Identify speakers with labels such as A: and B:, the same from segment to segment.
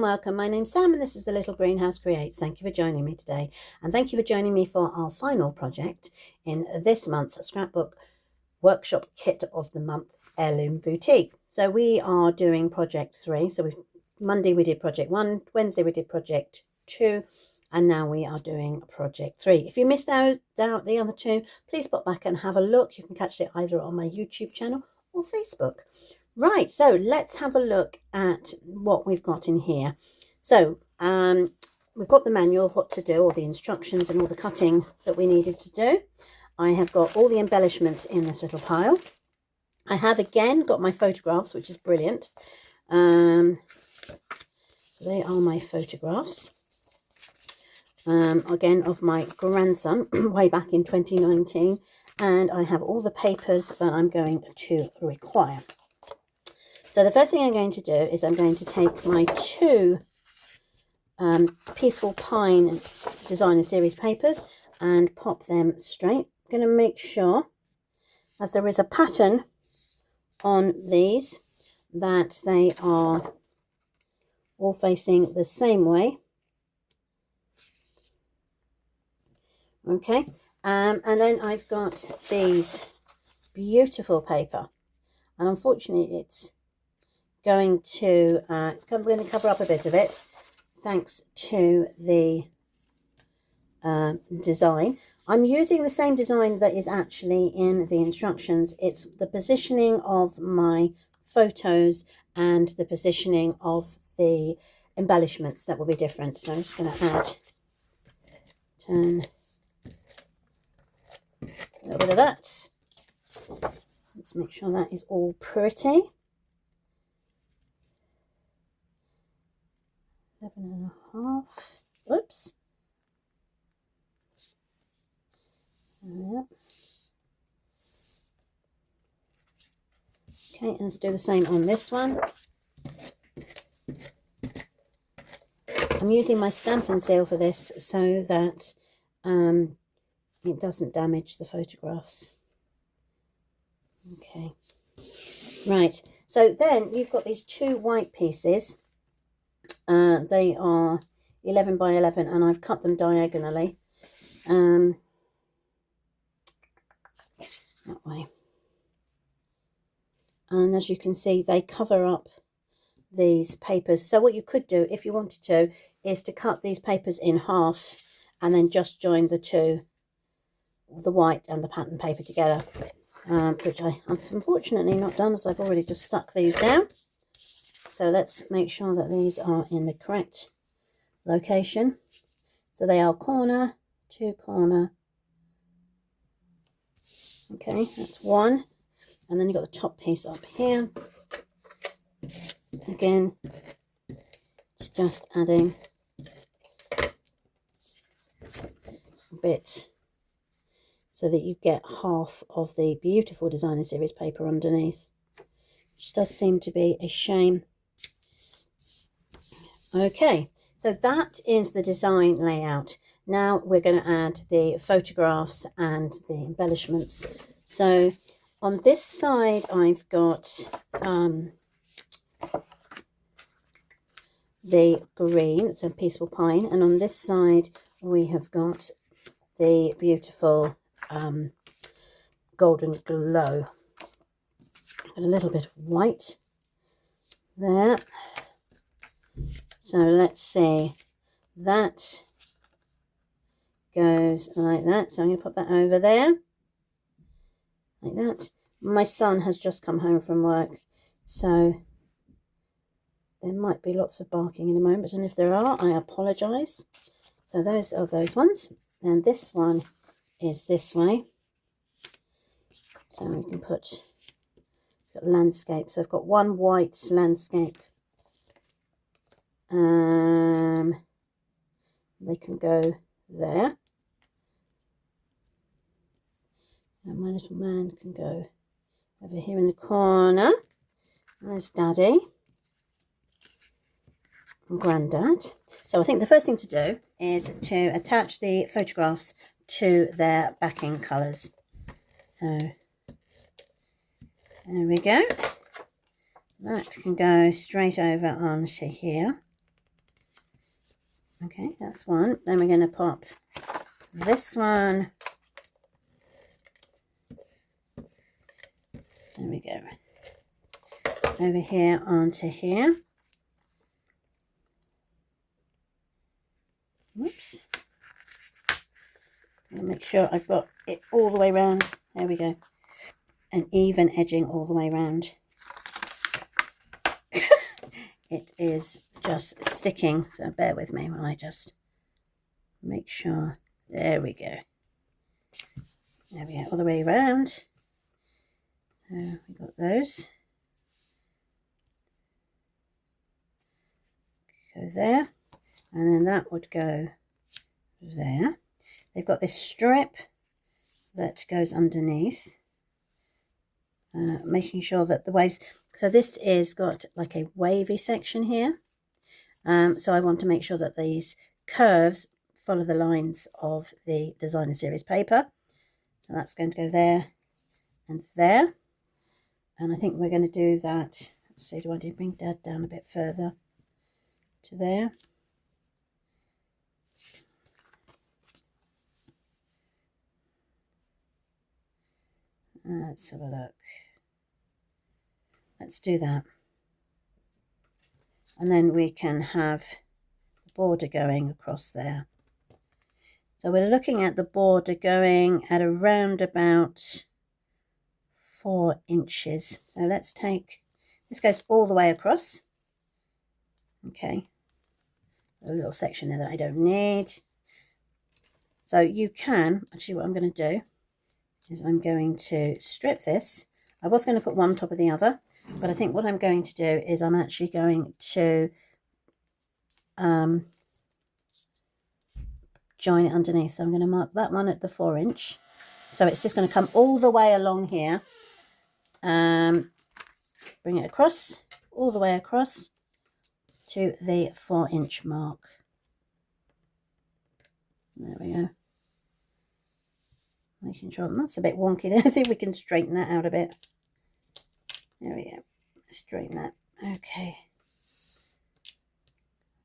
A: welcome. My name's Sam and this is the Little Greenhouse Creates. Thank you for joining me today, and thank you for joining me for our final project in this month's Scrapbook Workshop Kit of the Month, Heirloom Boutique. So we are doing project 3. So Monday we did project 1, Wednesday we did project 2, and now we are doing project 3. If you missed out the other 2, please pop back and have a look. You can catch it either on my YouTube channel or Facebook. Right, so let's have a look at what we've got in here. So we've got the manual of what to do, all the instructions and all the cutting that we needed to do. I have got all the embellishments in this little pile. I have again got my photographs, which is brilliant. They are my photographs, again, of my grandson way back in 2019. And I have all the papers that I'm going to require. So the first thing I'm going to do is I'm going to take my 2 Peaceful Pine Designer Series papers and pop them straight. I'm going to make sure, as there is a pattern on these, that they are all facing the same way. Okay, and then I've got these beautiful paper, and unfortunately it's going to I'm going to cover up a bit of it thanks to the design. I'm using the same design that is actually in the instructions. It's the positioning of my photos and the positioning of the embellishments that will be different. So I'm just going to turn a little bit of that. Let's make sure that is all pretty. 11.5. Oops. Yep. Okay, and let's do the same on this one. I'm using my Stampin' Seal for this so that it doesn't damage the photographs. Okay. Right. So then you've got these 2 white pieces. They are 11 by 11 and I've cut them diagonally that way, and as you can see they cover up these papers. So what you could do if you wanted to is to cut these papers in half and then just join the 2, the white and the pattern paper together, which I'm unfortunately not done, as I've already just stuck these down. So let's make sure that these are in the correct location. So they are corner to corner. Okay, that's 1. And then you've got the top piece up here. Again, it's just adding a bit so that you get half of the beautiful Designer Series paper underneath, which does seem to be a shame. Okay, so that is the design layout. Now we're going to add the photographs and the embellishments. So on this side I've got the green, so Peaceful Pine, and on this side we have got the beautiful Golden Glow. Got a little bit of white there. So let's see, that goes like that. So I'm going to put that over there, like that. My son has just come home from work, so there might be lots of barking in a moment, and if there are, I apologise. So those are those ones, and this one is this way. So we can put landscape. So I've got 1 white landscape. They can go there, and my little man can go over here in the corner. There's Daddy and Grandad. So I think the first thing to do is to attach the photographs to their backing colours. So there we go. That can go straight over onto here. Okay, that's one. Then we're going to pop this one. There we go. Over here onto here. Whoops. I'll make sure I've got it all the way around. There we go. And even edging all the way around. It is just sticking, so bear with me while I just make sure. There we go. There we go, all the way around. So we got those. Go there, and then that would go there. They've got this strip that goes underneath, making sure that the waves, so this is got like a wavy section here, so I want to make sure that these curves follow the lines of the designer series paper. So that's going to go there and there, and I think we're going to do that. Let's see, do I bring Dad down a bit further to there? Let's have a look. Let's do that. And then we can have the border going across there. So we're looking at the border going at around about 4 inches. So let's take, this goes all the way across. Okay. A little section there that I don't need. So you can, actually what I'm going to do is I'm going to strip this. I was going to put one on top of the other, but I think what I'm going to do is I'm actually going to join it underneath. So I'm going to mark that one at the 4 inch. So it's just going to come all the way along here. Bring it across, all the way across to the 4 inch mark. There we go. Making sure that's a bit wonky there. See if we can straighten that out a bit. There we go. Straighten that. Okay.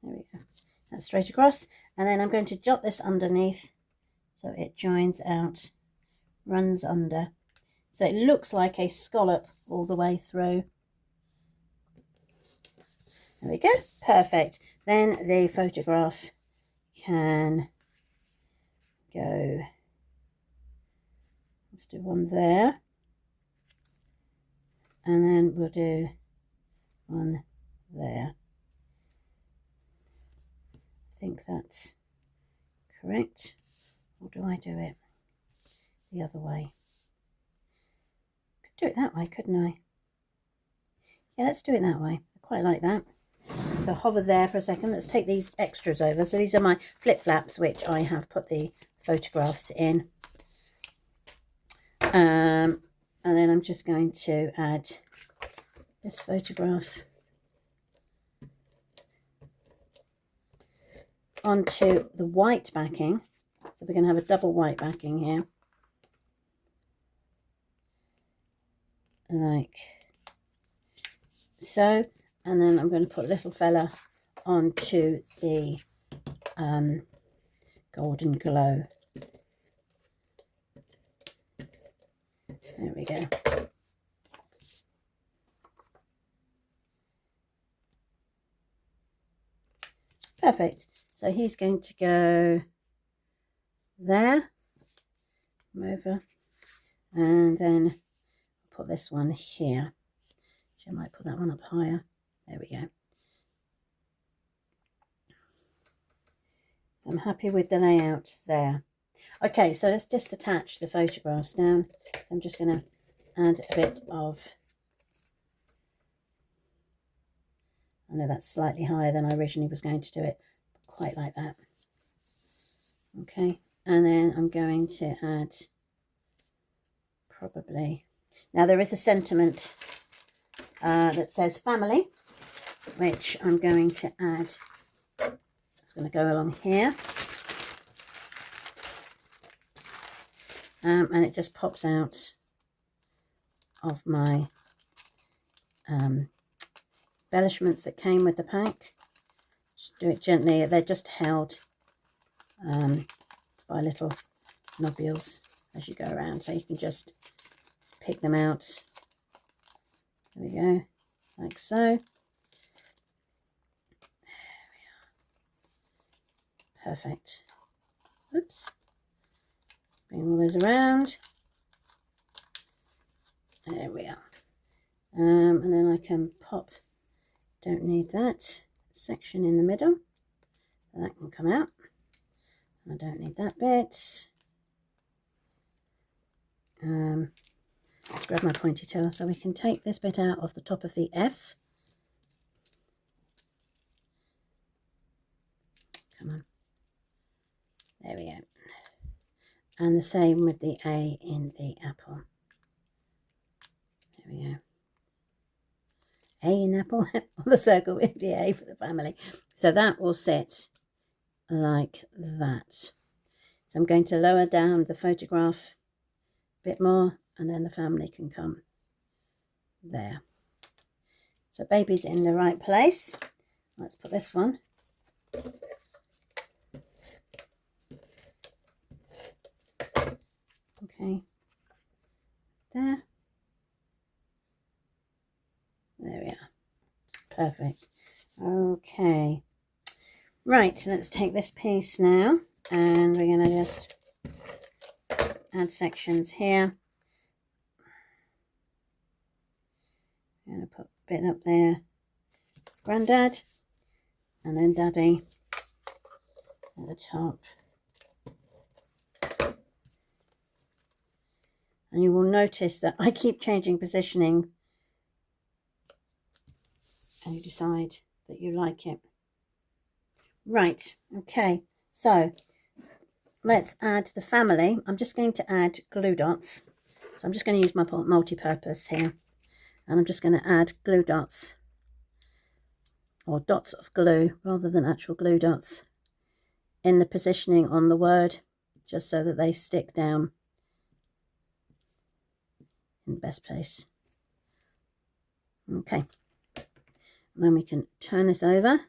A: There we go. That's straight across. And then I'm going to jot this underneath so it joins out, runs under. So it looks like a scallop all the way through. There we go. Perfect. Then the photograph can go. Let's do one there. And then we'll do one there. I think that's correct. Or do I do it the other way? Could do it that way, couldn't I? Yeah, let's do it that way. I quite like that. So hover there for a second. Let's take these extras over. So these are my flip flaps, which I have put the photographs in. And then I'm just going to add this photograph onto the white backing. So we're going to have a double white backing here. Like so. And then I'm going to put little fella onto the golden glow. There we go. Perfect. So he's going to go there, come over, and then put this one here. I might put that one up higher. There we go. So I'm happy with the layout there. Okay, so let's just attach the photographs down. I'm just going to add a bit of, I know that's slightly higher than I originally was going to do it, but quite like that. Okay, and then I'm going to add probably, now there is a sentiment that says family, which I'm going to add. It's going to go along here. And it just pops out of my embellishments that came with the pack. Just do it gently. They're just held by little nobules as you go around, so you can just pick them out. There we go, like so. There we are. Perfect. Oops. Bring all those around. There we are. And then I can pop, don't need that section in the middle, so that can come out. I don't need that bit. Let's grab my pointy tool so we can take this bit out of the top of the F. Come on. There we go. And the same with the A in the apple. There we go. A in apple on the circle with the A for the family. So that will sit like that. So I'm going to lower down the photograph a bit more, and then the family can come there. So baby's in the right place. Let's put this one. Okay. There. There we are. Perfect. Okay. Right, let's take this piece now, and we're going to just add sections here. I'm going to put a bit up there. Grandad, and then Daddy at the top. And you will notice that I keep changing positioning, and you decide that you like it. Right, okay, so let's add the family. I'm just going to add glue dots. So I'm just going to use my multi-purpose here, and I'm just going to add glue dots, or dots of glue rather than actual glue dots, in the positioning on the word, just so that they stick down in the best place. Okay, and then we can turn this over,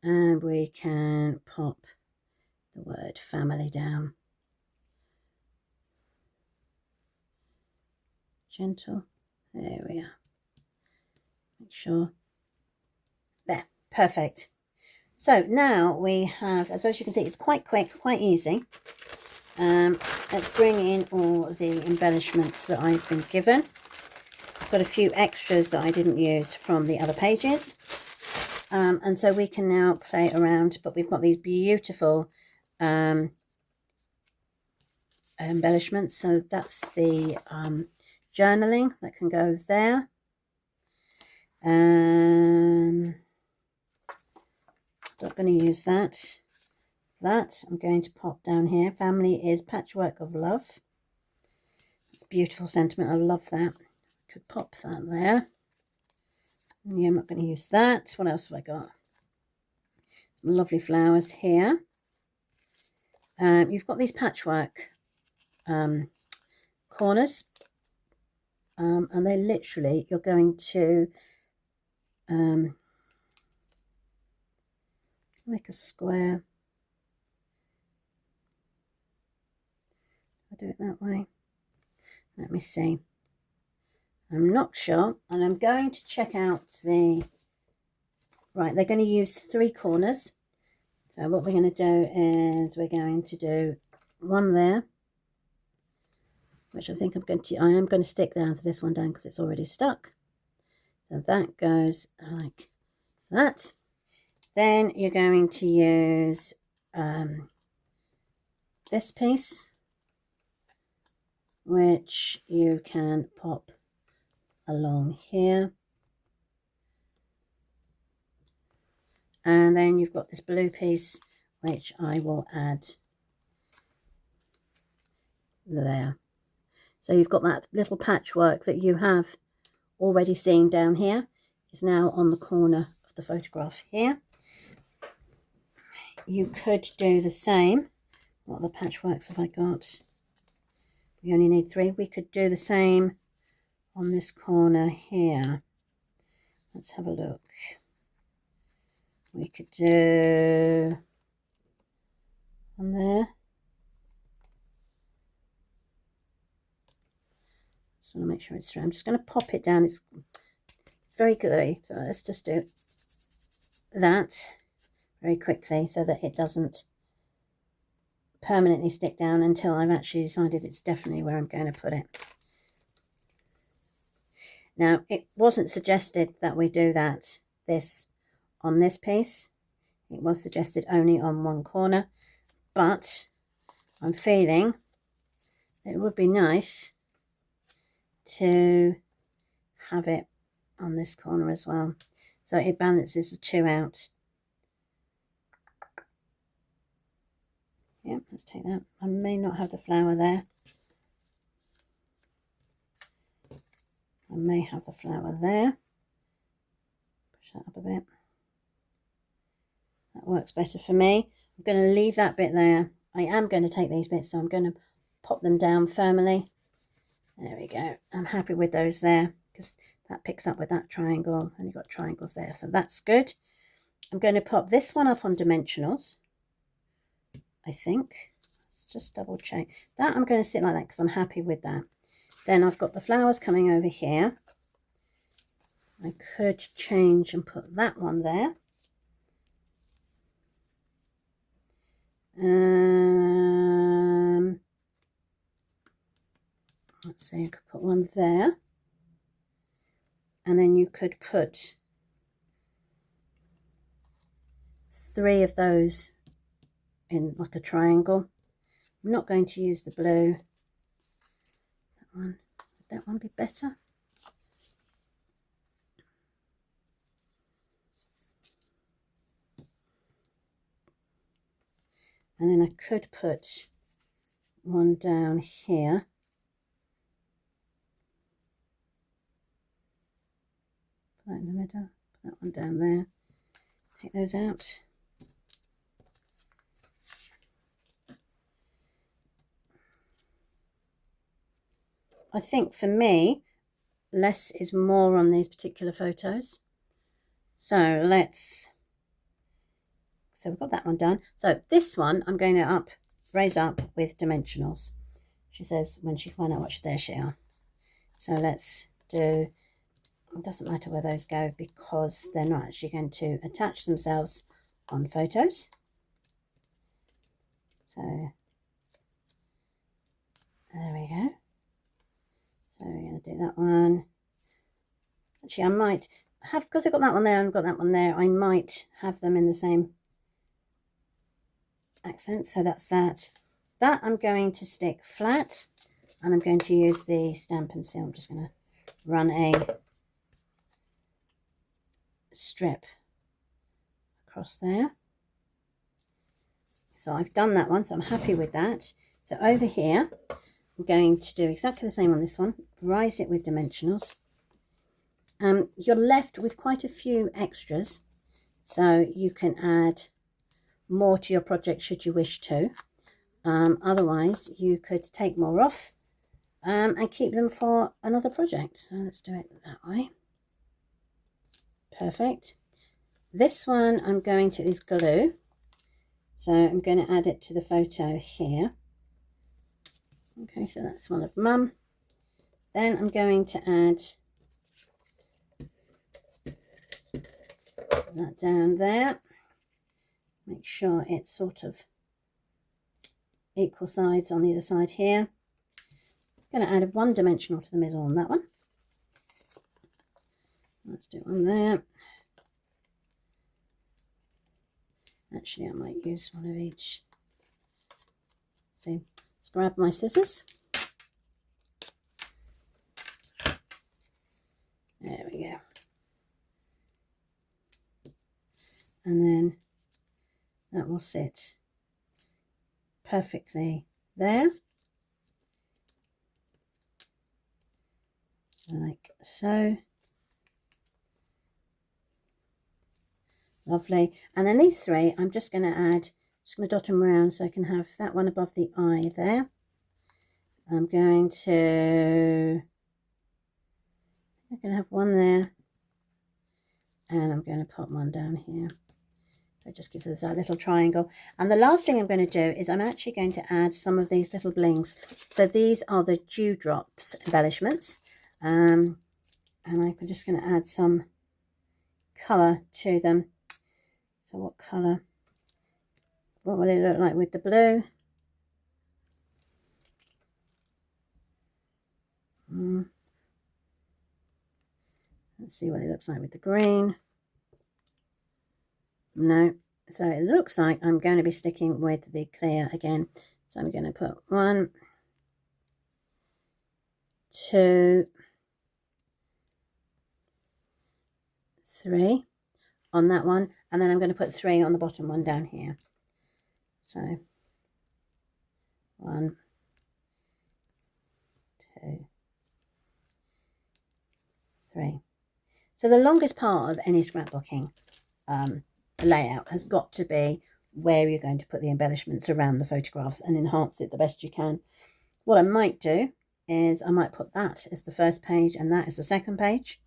A: and we can pop the word family down. Gentle. There we are. Make sure. There. Perfect. So now we have, as you can see, it's quite quick, quite easy. Let's bring in all the embellishments that I've been given. I've got a few extras that I didn't use from the other pages. And so we can now play around, but we've got these beautiful embellishments. So that's the journaling that can go there. Not going to use that. That I'm going to pop down here. Family is patchwork of love. It's a beautiful sentiment. I love that. Could pop that there. Yeah, I'm not going to use that. What else have I got? Some lovely flowers here. You've got these patchwork corners, and they literally, you're going to make a square. I'll do it that way. Let me see. I'm not sure, and I'm going to check out the, right, they're going to use 3 corners. So what we're going to do is we're going to do one there, which I think I am going to stick down for this one down because it's already stuck. So that goes like that. Then you're going to use this piece, which you can pop along here. And then you've got this blue piece, which I will add there. So you've got that little patchwork that you have already seen down here is now on the corner of the photograph here. You could do the same. What other patchworks have I got? We only need 3. We could do the same on this corner here. Let's have a look. We could do on there. Just want to make sure it's through. I'm just going to pop it down. It's very gluey, so let's just do that very quickly so that it doesn't permanently stick down until I've actually decided it's definitely where I'm going to put it. Now, it wasn't suggested that we do this on this piece. It was suggested only on one corner, but I'm feeling it would be nice to have it on this corner as well, so it balances the two out. Yeah, let's take that. I may not have the flower there. I may have the flower there. Push that up a bit. That works better for me. I'm going to leave that bit there. I am going to take these bits, so I'm going to pop them down firmly. There we go. I'm happy with those there because that picks up with that triangle, and you've got triangles there, so that's good. I'm going to pop this one up on dimensionals, I think. Let's just double check. That I'm going to sit like that because I'm happy with that. Then I've got the flowers coming over here. I could change and put that one there. Let's see, I could put one there. And then you could put 3 of those in like a triangle. I'm not going to use the blue. That one, would that one be better? And then I could put one down here. Put that in the middle. Put that one down there. Take those out. I think for me, less is more on these particular photos. So we've got that one done. So this one I'm going to raise up with dimensionals. She says when she finds out what she's there, she are. So let's do, it doesn't matter where those go because they're not actually going to attach themselves on photos. So there we go. So we're going to do that one. Actually, I might have, because I've got that one there and I've got that one there, I might have them in the same accent. So that's that. That I'm going to stick flat, and I'm going to use the Stampin' Seal. I'm just going to run a strip across there. So I've done that one, so I'm happy with that. So over here, I'm going to do exactly the same on this one. Rise it with dimensionals. You're left with quite a few extras, so you can add more to your project should you wish to. Otherwise, you could take more off and keep them for another project. So let's do it that way. Perfect. This one I'm going to is glue. So I'm going to add it to the photo here. Okay, so that's one of Mum. Then I'm going to add that down there. Make sure it's sort of equal sides on either side here. I'm going to add 1 dimensional to the middle on that one. Let's do one there. Actually, I might use one of each. So let's grab my scissors. There we go. And then that will sit perfectly there. Like so. Lovely. And then these 3, I'm just going to add, just going to dot them around so I can have that one above the eye there. I'm going to have one there, and I'm going to pop one down here. So it just gives us a little triangle. And the last thing I'm going to do is I'm actually going to add some of these little blings. So these are the dewdrops embellishments. And I'm just going to add some colour to them. So what colour? What will it look like with the blue? Let's see what it looks like with the green. No. So it looks like I'm going to be sticking with the clear again. So I'm going to put 1, 2, 3 on that one, and then I'm going to put 3 on the bottom one down here. So 1, 2, 3. So the longest part of any scrapbooking layout has got to be where you're going to put the embellishments around the photographs and enhance it the best you can. What I might do is I might put that as the first page and that is the second page.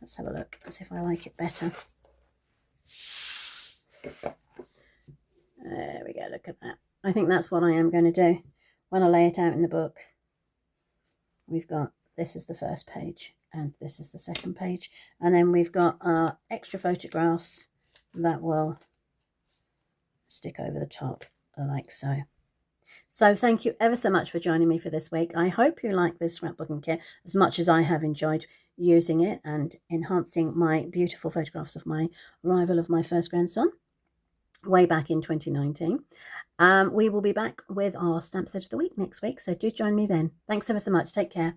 A: Let's have a look and see if I like it better. There we go, look at that. I think that's what I am going to do. When I lay it out in the book, we've got, this is the first page and this is the second page. And then we've got our extra photographs that will stick over the top like so. So thank you ever so much for joining me for this week. I hope you like this scrapbooking kit as much as I have enjoyed using it and enhancing my beautiful photographs of my arrival of my first grandson way back in 2019. We will be back with our stamp set of the week next week, so do join me then. Thanks ever so much. Take care.